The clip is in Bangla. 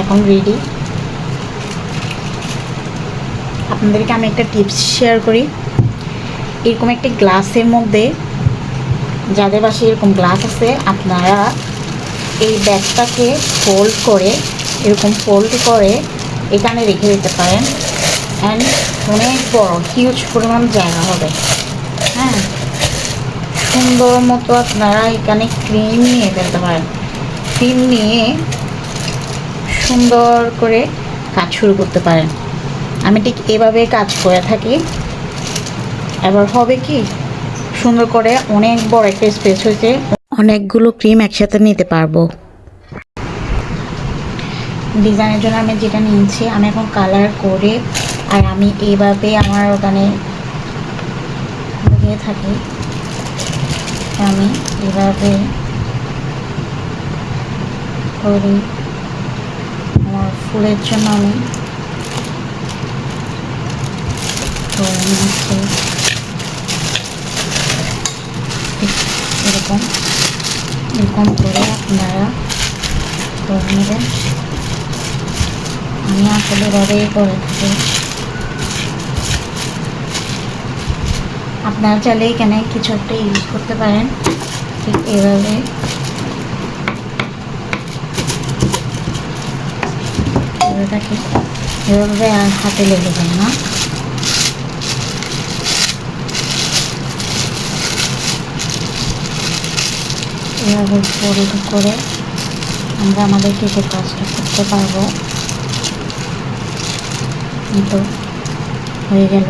এখন রেডি। আপনাদেরকে আমি একটা টিপস শেয়ার করি। এরকম একটা গ্লাসের মধ্যে, যাদের বাসায় এরকম গ্লাস আছে, আপনারা এই ব্যাগটাকে ফোল্ড করে, এরকম ফোল্ড করে এখানে রেখে দিতে পারেন। অ্যান্ড অনেক বড় হিউজ পরিমাণ জায়গা হবে। হ্যাঁ, সুন্দর মতো আপনারা এখানে ক্রিম নিয়ে ফেলতে পারেন। ক্রিম নিয়ে সুন্দর করে কাজ শুরু করতে পারেন। আমি ঠিক এভাবে কাজ করে থাকি। এবার হবে কি, সুন্দর করে অনেক বড় একটা স্পেস হয়েছে, অনেকগুলো ক্রিম একসাথে নিতে পারবো। ডিজাইনের জন্য আমি যেটা নিয়েছি, আমি এখন কালার করে আর আমি এইভাবে আমার ওখানে দিয়ে থাকি। আমি এভাবে করি। আমার ফুলের জন্য আমি করে নিচ্ছি এরকম এরকম করে আপনারা করে নেবেন। আমি আসলে এভাবেই করে থাকি। আপনারা চাইলে এখানে কিছু একটা ইউজ করতে পারেন। ঠিক এভাবে থাকি, এভাবে আর হাতে লেগে যায় না। এভাবে ফোল্ড করে আমরা আমাদের কেকের কাজটা করতে পারবো। তো হয়ে গেল।